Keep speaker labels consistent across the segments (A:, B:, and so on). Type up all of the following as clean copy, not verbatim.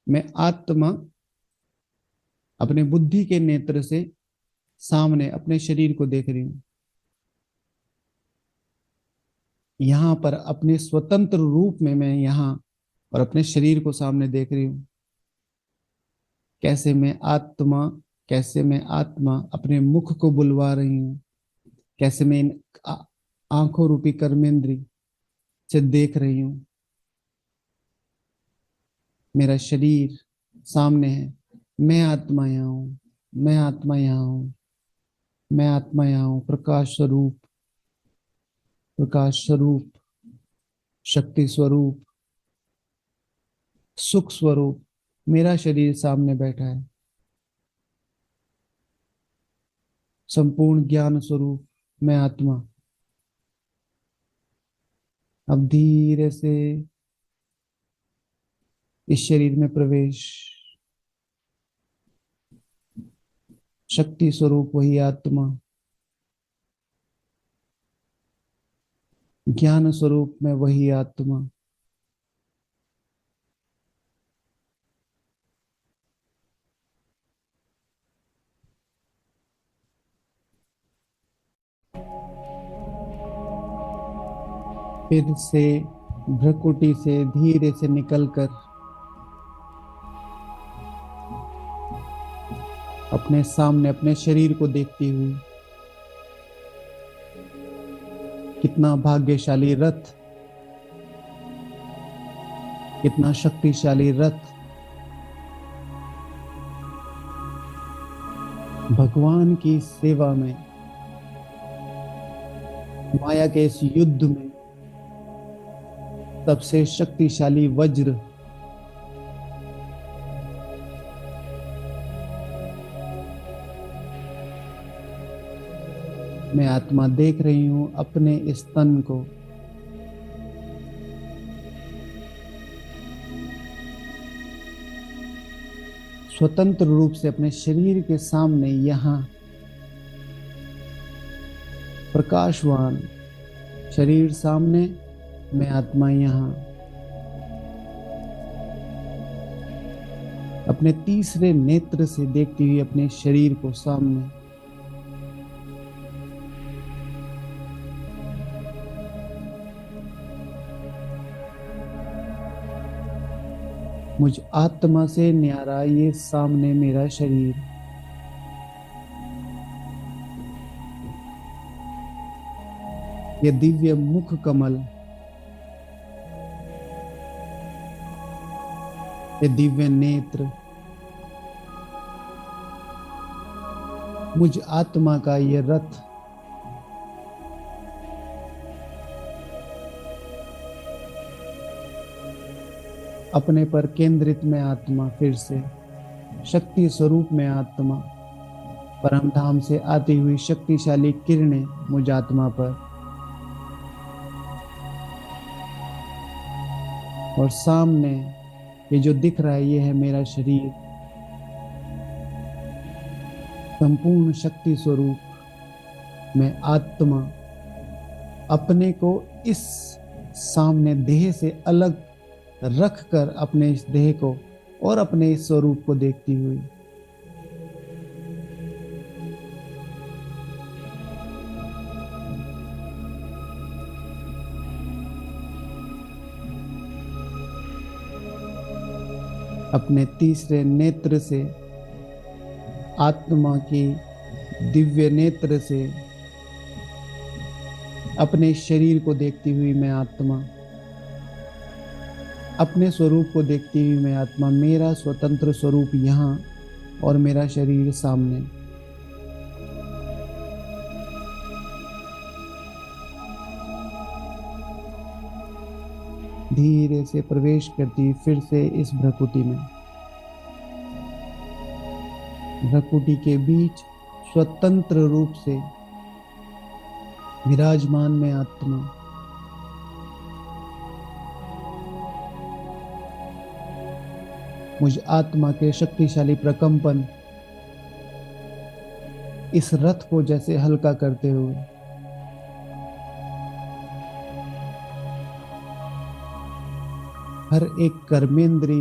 A: मैं आत्मा अपने बुद्धि के नेत्र से सामने अपने शरीर को देख रही हूं। यहां पर अपने स्वतंत्र रूप में मैं यहां और अपने शरीर को सामने देख रही हूं। कैसे मैं आत्मा कैसे मैं आत्मा अपने मुख को बुलवा रही हूं। कैसे मैं इन आंखों रूपी कर्मेंद्री से देख रही हूं। मेरा शरीर सामने है। मैं आत्मा यहाँ हूँ। मैं आत्मा यहाँ हूँ। मैं आत्मा यहाँ हूँ। प्रकाश स्वरूप, प्रकाश स्वरूप, शक्ति स्वरूप, सुख स्वरूप मेरा शरीर सामने बैठा है। संपूर्ण ज्ञान स्वरूप मैं आत्मा। अब धीरे से इस शरीर में प्रवेश। शक्ति स्वरूप वही आत्मा। ज्ञान स्वरूप में वही आत्मा। फिर से भ्रकुटी से धीरे से निकलकर अपने सामने अपने शरीर को देखती हुई, कितना भाग्यशाली रथ, कितना शक्तिशाली रथ भगवान की सेवा में, माया के इस युद्ध में सबसे शक्तिशाली वज्र मैं आत्मा देख रही हूं अपने इस तन को। स्वतंत्र रूप से अपने शरीर के सामने यहां प्रकाशवान शरीर सामने, मैं आत्मा यहां अपने तीसरे नेत्र से देखती हुई अपने शरीर को सामने। मुझ आत्मा से न्यारा ये सामने मेरा शरीर। ये दिव्य मुख कमल, ये दिव्य नेत्र, मुझ आत्मा का ये रथ, अपने पर केंद्रित में आत्मा, फिर से शक्ति स्वरूप में आत्मा, परम धाम से आती हुई शक्तिशाली किरणें मुझ आत्मा पर, और सामने ये जो दिख रहा है ये है मेरा शरीर। संपूर्ण शक्ति स्वरूप मैं आत्मा अपने को इस सामने देह से अलग रख कर अपने इस देह को और अपने इस स्वरूप को देखती हुई अपने तीसरे नेत्र से, आत्मा की दिव्य नेत्र से अपने शरीर को देखती हुई मैं आत्मा, अपने स्वरूप को देखती हुई मैं आत्मा, मेरा स्वतंत्र स्वरूप यहाँ और मेरा शरीर सामने। धीरे से प्रवेश करती फिर से इस भ्रकुटी में। भ्रकुटी के बीच स्वतंत्र रूप से विराजमान में आत्मा, मुझ आत्मा के शक्तिशाली प्रकंपन इस रथ को जैसे हल्का करते हुए हर एक कर्मेंद्री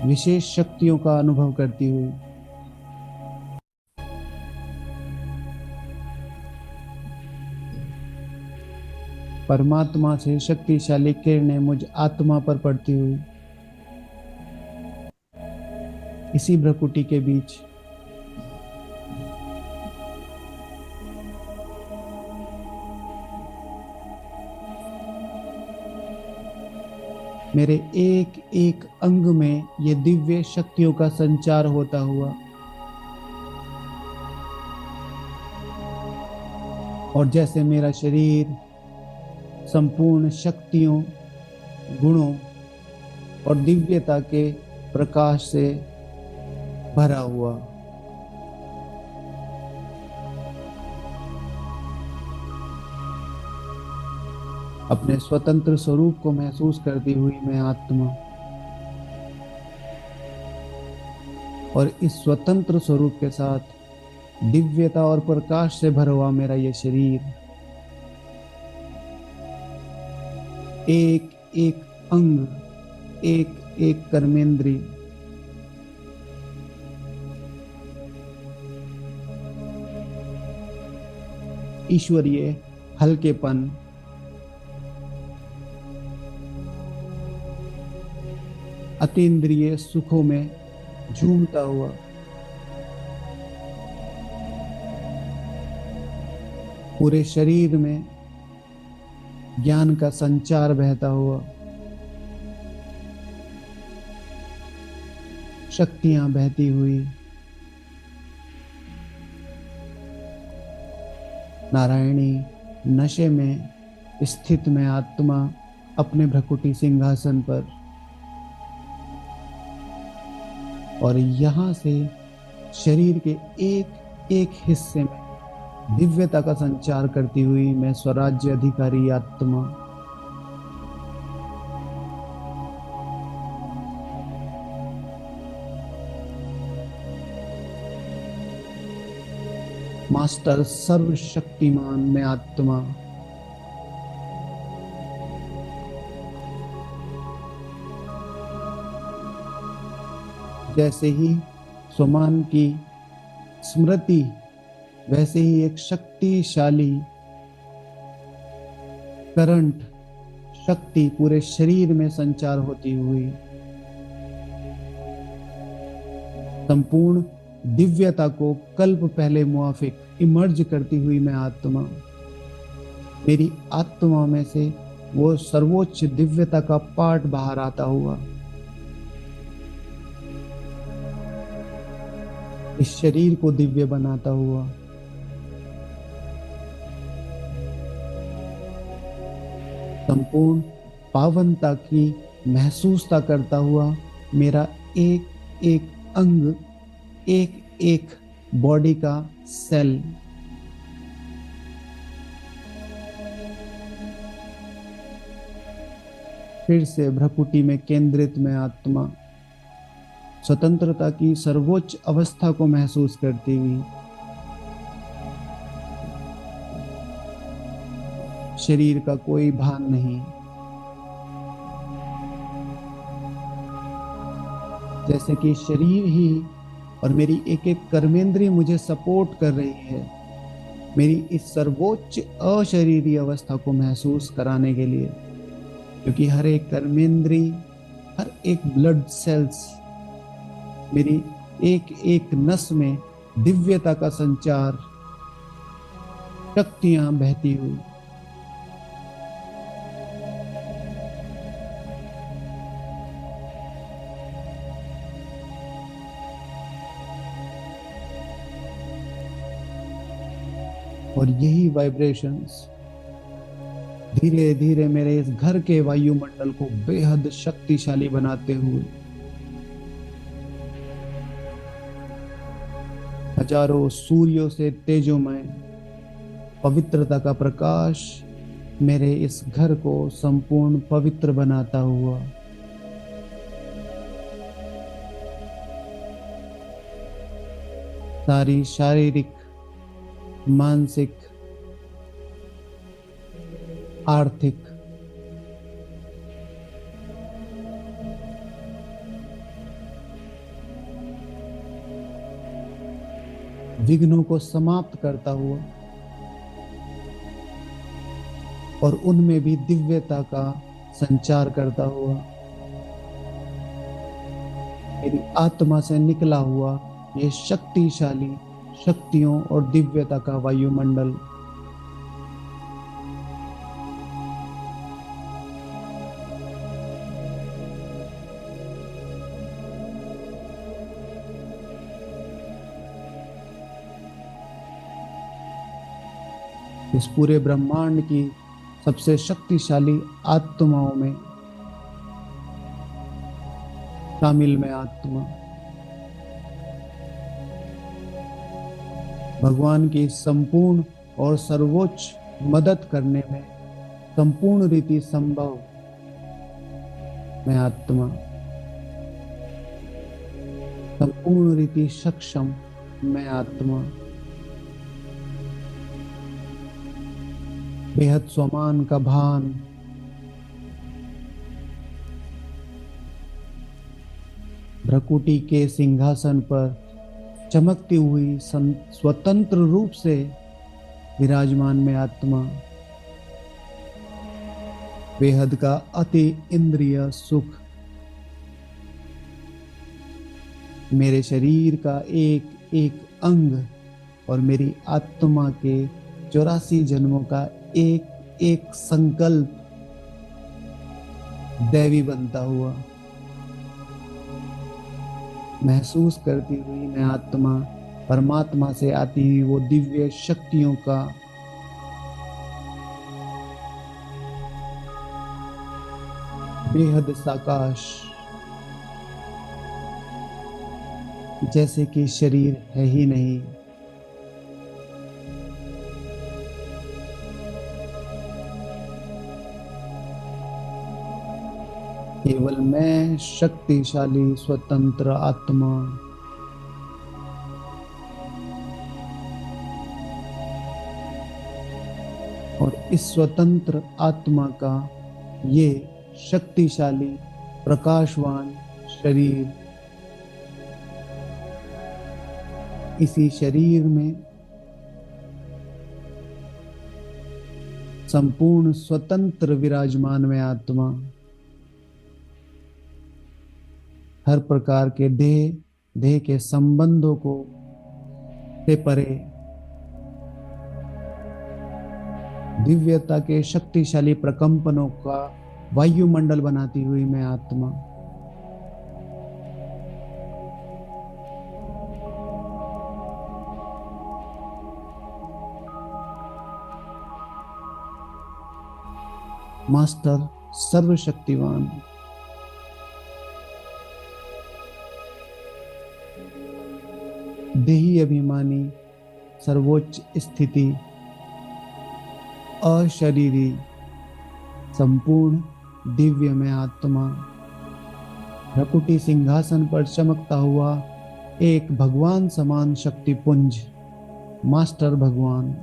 A: विशेष शक्तियों का अनुभव करती हुई परमात्मा से शक्तिशाली किरणें मुझ आत्मा पर पड़ती हुई इसी भ्रकुटी के बीच मेरे एक एक अंग में ये दिव्य शक्तियों का संचार होता हुआ और जैसे मेरा शरीर संपूर्ण शक्तियों, गुणों और दिव्यता के प्रकाश से भरा हुआ, अपने स्वतंत्र स्वरूप को महसूस करती हुई मैं आत्मा और इस स्वतंत्र स्वरूप के साथ दिव्यता और प्रकाश से भरा हुआ मेरा ये शरीर, एक एक अंग, एक एक कर्मेंद्री ईश्वरीय हल्केपन, अतीन्द्रिय सुखों में झूमता हुआ, पूरे शरीर में ज्ञान का संचार बहता हुआ, शक्तियां बहती हुई, नारायणी नशे में स्थित मैं आत्मा अपने भ्रकुटी सिंहासन पर, और यहां से शरीर के एक एक हिस्से में दिव्यता का संचार करती हुई मैं स्वराज्य अधिकारी आत्मा मास्टर सर्वशक्तिमान मैं आत्मा जैसे ही स्वमान की स्मृति वैसे ही एक शक्तिशाली करंट शक्ति पूरे शरीर में संचार होती हुई संपूर्ण दिव्यता को कल्प पहले मुआफिक इमर्ज करती हुई मैं आत्मा, मेरी आत्मा में से वो सर्वोच्च दिव्यता का पार्ट बाहर आता हुआ इस शरीर को दिव्य बनाता हुआ, संपूर्ण पावनता की महसूसता करता हुआ मेरा एक एक अंग, एक एक बॉडी का सेल फिर से भ्रकुटी में केंद्रित में आत्मा स्वतंत्रता की सर्वोच्च अवस्था को महसूस करती हुई शरीर का कोई भान नहीं, जैसे कि शरीर ही और मेरी एक एक कर्मेंद्रिय मुझे सपोर्ट कर रही है मेरी इस सर्वोच्च अशरीरी अवस्था को महसूस कराने के लिए, क्योंकि हर एक कर्मेंद्रिय, हर एक ब्लड सेल्स, मेरी एक एक नस में दिव्यता का संचार, शक्तियां बहती हुई और यही वाइब्रेशंस धीरे धीरे मेरे इस घर के वायुमंडल को बेहद शक्तिशाली बनाते हुए हजारों सूर्यों से तेजोमय पवित्रता का प्रकाश मेरे इस घर को संपूर्ण पवित्र बनाता हुआ सारी शारीरिक, मानसिक, आर्थिक, विघ्नों को समाप्त करता हुआ और उनमें भी दिव्यता का संचार करता हुआ मेरी आत्मा से निकला हुआ ये शक्तिशाली शक्तियों और दिव्यता का वायुमंडल इस पूरे ब्रह्मांड की सबसे शक्तिशाली आत्माओं में शामिल मैं आत्मा भगवान की संपूर्ण और सर्वोच्च मदद करने में संपूर्ण रीति संभव मैं आत्मा संपूर्ण रीति सक्षम मैं आत्मा बेहद स्वमान का भान भ्रकुटी के सिंहासन पर चमकती हुई स्वतंत्र रूप से विराजमान में आत्मा बेहद का अति इंद्रिय सुख मेरे शरीर का एक एक अंग और मेरी आत्मा के 84 जन्मों का एक एक संकल्प दैवी बनता हुआ महसूस करती हुई मैं आत्मा परमात्मा से आती हुई वो दिव्य शक्तियों का बेहद साकाश जैसे कि शरीर है ही नहीं केवल मैं शक्तिशाली स्वतंत्र आत्मा और इस स्वतंत्र आत्मा का ये शक्तिशाली प्रकाशवान शरीर इसी शरीर में संपूर्ण स्वतंत्र विराजमान में आत्मा हर प्रकार के देह के संबंधों को से परे दिव्यता के शक्तिशाली प्रकंपनों का वायुमंडल बनाती हुई मैं आत्मा मास्टर सर्वशक्तिवान देही अभिमानी सर्वोच्च स्थिति अशरीरी संपूर्ण दिव्य में आत्मा भ्रकुटी सिंहासन पर चमकता हुआ एक भगवान समान शक्ति पुंज मास्टर भगवान